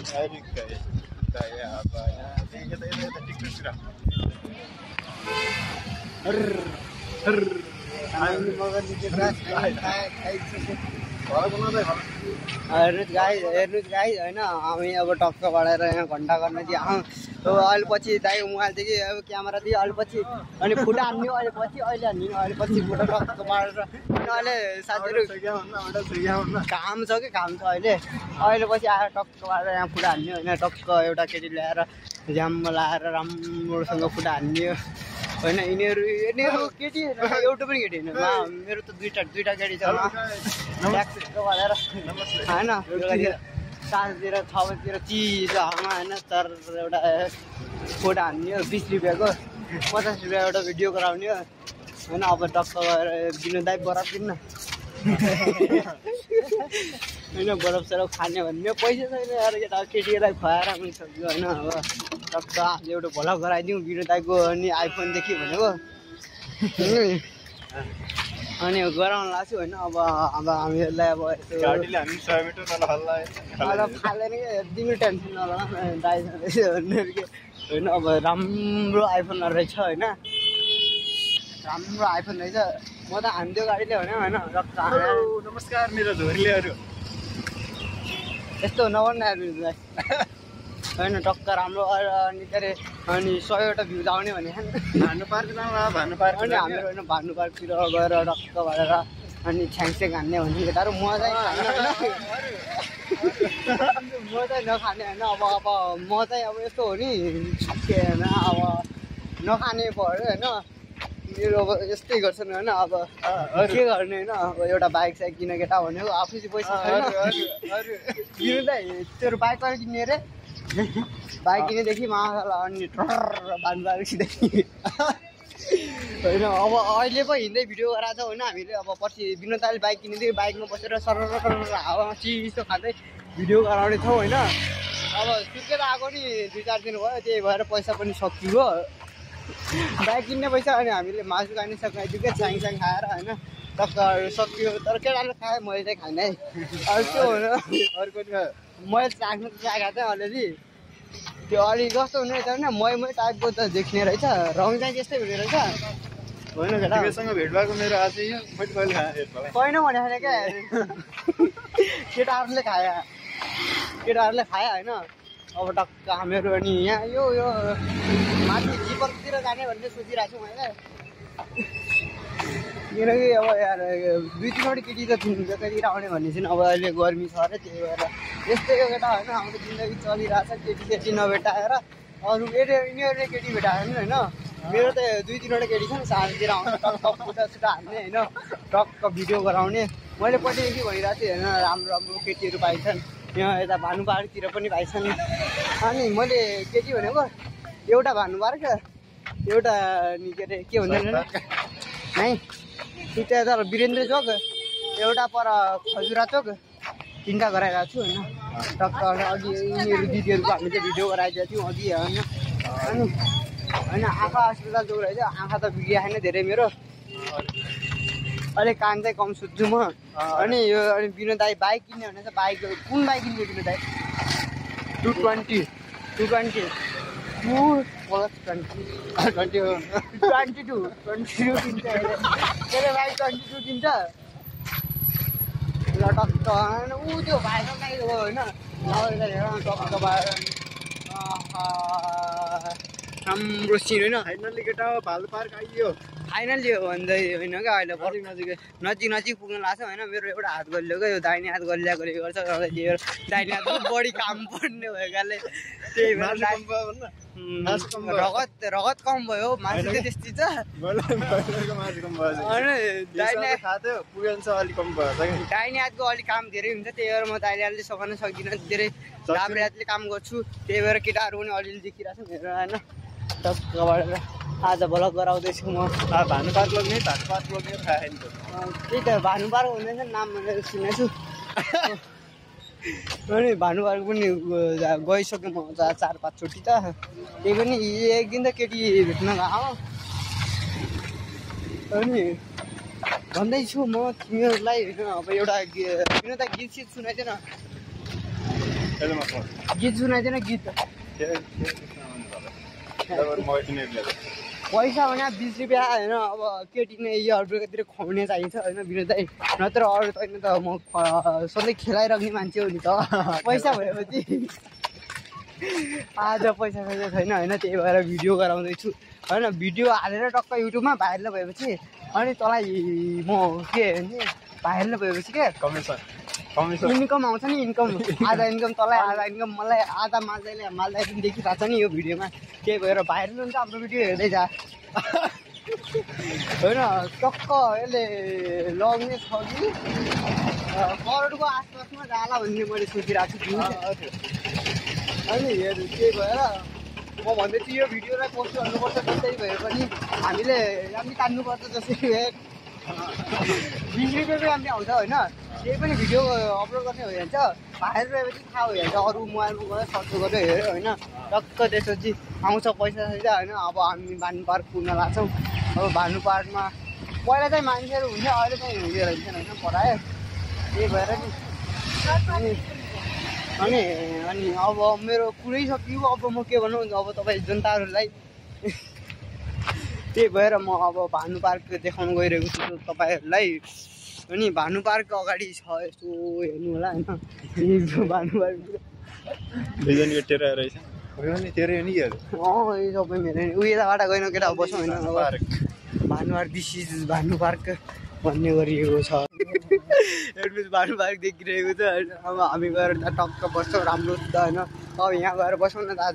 Aduh, kayak apa ya? Kita TikTok sudah. हेर्नुहोस् guys होइन हामी अब टक्क बढाएर यहाँ घन्टा गर्न चाहिँ अहिले पछि दाइ मोबाइल थियो कि अब क्यामेरा दियो अहिले पछि अनि फुटा हान्यो अहिले पछि अहिले हान्दिनँ अहिले पछि फुटा टक्क बढाएर अनि अहिले साथीहरू काम छ कि काम छ अहिले पछि आएर टक्क बढाएर यहाँ फुटा हान्यो होइन टक्क एउटा केटी ल्याएर जाममा लाएर राम्रोसँग फुटा हान्यो होइन यिनीहरू केटी एउटा पनि केटी होइन मेरो त दुईवटा केटी छ भनेर होइन साँझतिर 6 बजीतिर चिसो हावामा होइन तर एउटा फोटो हान्यो 20 रुपियाँको 50 रुपियाँ एउटा भिडियो गराउने होइन अब टक्क गएर दिनु दाइ बरफ किन्न होइन बरफ सरफ खाने भन्ने पैसा छैन यार केटा केटीलाई खुवाएर पनि सक्यो होइन अब टक्क आज एउटा भ्लग गराइदिउँ बिनु दाइको अनि आइफोनदेखि भनेको अनि गराउन लाग्छु होइन अब हामीहरूलाई अब गाडीले हामी 100 मिटर तल हल्लायो फालेर तिमी टेन्सन नला दाइ होइन अब राम्रो आइफोन रहेछ होइन राम्रो आइफोन रहेछ म त हान्थ्यो गाडीले भने होइन नमस्कार मेरो धोरीलेहरू यस्तो नगर्नु होइन टक्क राम्रो अनि के अरे अनि 100वटा भ्युज आउने भने भानु पार्क जाउँ भानु पार्क अनि हाम्रो होइन भानु पार्कतिर गएर टक्क भएर अनि छ्याङछ्याङ हान्ने भन्ने केटाहरू म चाहिँ नखाने होइन अब म चाहिँ अब यस्तो हो नि छक्के होइन अब नखाने पऱ्यो होइन मेरो अब यस्तै गर्छन् होइन अब के गर्ने होइन अब एउटा बाइक साइक किन केटा भनेको आफै चाहिँ पैसा छैन तेरो बाइक कहिले किन्ने अरे बाइक किनेदेखि माला अनि बान्दादेखि होइन अब अहिले पो हिँड्दै भिडियो गराएको छ होइन हामीले अब पछि विनोदले बाइक किनेदेखि बाइकमा बसेर सर हावामा चिसो खाँदै भिडियो गराउने थियौँ होइन अब सुर्केर आएको नि 2-4 दिन भयो त्यही भएर पैसा पनि सकियो बाइक किन्ने पैसा अनि हामीले मासु खाने सकाइदियो क्या छ्याङ खाएर होइन टक्क सकियो तर केटाले खाएँ मैले चाहिँ खाने है अर्को हुनु अर्को मैले चाख्नु त चाहेको थिएँ अलिअलि त्यो अलिक कस्तो हुने रहेछ भने मै टाइपको त देख्ने रहेछ रङ चाहिँ त्यस्तै हुने रहेछ होइन केटासँग भेट भएको मेरो आज यो छैन भने क्या केटाहरूले खायो होइन अब टक्क हामीहरू अनि यहाँ यो माथि जिपरतिर जाने भनेर सोचिरहेको छु मैले किनकि अब यार 2-3वटा केटी त कतितिर आउने भन्ने चाहिँ अब अहिले गर्मी छ अरे त्यही भएर यस्तै हो केटा होइन हाम्रो जिन्दगी चलिरहेछ केटी नभेटाएर अरू यिनीहरूले केटी भेटाएर नि होइन मेरो त 2-3वटा केटी छ नि साँझतिर आउने टक्क फुटा हान्ने होइन टक्क भिडियो गराउने मैले पहिलेदेखि भनिरहेको थिएँ होइन राम्रो केटीहरू पाइन्छन् यहाँ यता भानु पार्कतिर पनि पाइछन् अनि मैले केटी भनेको एउटा भानु पार्क एउटा के अरे के हुँदैन है दुईवटा यता वीरेन्द्र चोक एउटा पर खजुरा चोक 3टा गराइरहेको छु होइन टक्क अघि यिनीहरू दिदीहरूको हामीले चाहिँ भिडियो गराइदिएको थियौँ अघि होइन आँखा अस्पताल जो रहेछ आँखा त बिग्रिया छैन धेरै मेरो अलिक कान चाहिँ कम सुत्छु म अनि यो अनि विनोद दाइ बाइक किन्ने भने चाहिँ बाइक कुन बाइक किन्ने विनोद दाइ 220 22 किन्छ त्यसले बाइक 22 किन्छ ल टक्क ऊ त्यो भाइको गाई हो होइन टक्क भएर राम्रो सिन होइन फाइनल्ली केटा भालु पार्क आइयो फाइनल्ली हो भन्दै होइन क्या अहिले नजिक पुग्न लाग्छ होइन मेरो एउटा हात गलिएको यो दाहिने हात गलिएकोले गर्छ दाहिने हात बढी काम पर्ने भएकाले त्यही भएर रगत कम भयो मासु चाहिँ त्यस्तै छ दाहिने हातको अलिक काम धेरै हुन्छ त्यही भएर म दाहिने हातले सघाउन सक्दिनँ धेरै राम्रो हातले काम गर्छु त्यही भएर केटाहरू पनि अलिअलि देखिरहेको छ मेरो होइन टक्कबाट आज भ्लग गराउँदैछु म भानु पार्क लग्ने त्यही त भानु पार्क हुँदैछ नाम भनेर सुनेछु अनि भानु पार्क पनि गइसक्यो म 4-5 चोटि त त्यही पनि एक दिन त केटी भेट्न गएको अनि भन्दैछु म तिमीहरूलाई होइन अब एउटा किन त गीत सित सुनाइदिएन गीत सुनाइदिएन गीत पैसा भने 20 रुपियाँ होइन अब केटीले इयरतिर खुवाउने चाहिन्छ होइन विनोद दाइ नत्र अरू त होइन त म सधैँ खेलाइराख्ने मान्छे हो नि त पैसा भएपछि आज पैसा छैन होइन त्यही भएर भिडियो गराउँदैछु होइन भिडियो हालेर टक्क युट्युबमा भाइरल भएपछि अनि तँलाई म के भने भाइरल भएपछि के इन्कम आउँछ नि इन्कम आधा इन्कम तँलाई आधा इन्कम मलाई आधा माल्दैले माल्दै पनि देखिरहेको छ नि यो भिडियोमा त्यही भएर भाइरल हुन्छ हाम्रो भिडियो हेर्दै जा होइन टक्क यसले लग्ने छ कि करोडको आसपासमा जाला भन्ने मैले सोचिरहेको छु अनि हेर्नु त्यही भएर म भन्दैछु यो भिडियोलाई पोस्ट गर्नुपर्छ जस्तै भए पनि हामीले राम्री तान्नुपर्छ जस्तै 20 रुपियाँको राम्री आउँछ होइन केही पनि भिडियो अपलोड गर्ने भयो भने चाहिँ भाइरल भएपछि थाहा भयो भने अरू मोबाइलमा गएर सर्च गरेर हेऱ्यो होइन टक्क त्यसपछि आउँछ पैसा छैन होइन अब हामी भानु पार्क पुग्न लाग्छौँ अब भानु पार्कमा पहिला चाहिँ मान्छेहरू हुन्थ्यो अहिले चाहिँ हुँदैन रहेछन् होइन पढायो त्यही भएर नि अनि अब मेरो कुरै सकियो अब म के भनौँ अब तपाईँ जनताहरूलाई त्यही भएर म अब भानु पार्क देखाउन गइरहेको छु तपाईँहरूलाई अनि भानु पार्क अगाडि छ यसो हेर्नु होला होइन भानु पार्क तेरो नि यो सबै मेरो उयो यताबाट गएन केटा बसौँ होइन Bhanu park this is Bhanu park भन्ने गरिएको छ एडमिस भानु पार्क देखिरहेको छ अब हामी गएर टक्क बस्छौँ राम्रो छ होइन अब यहाँ गएर बसौँ न त आज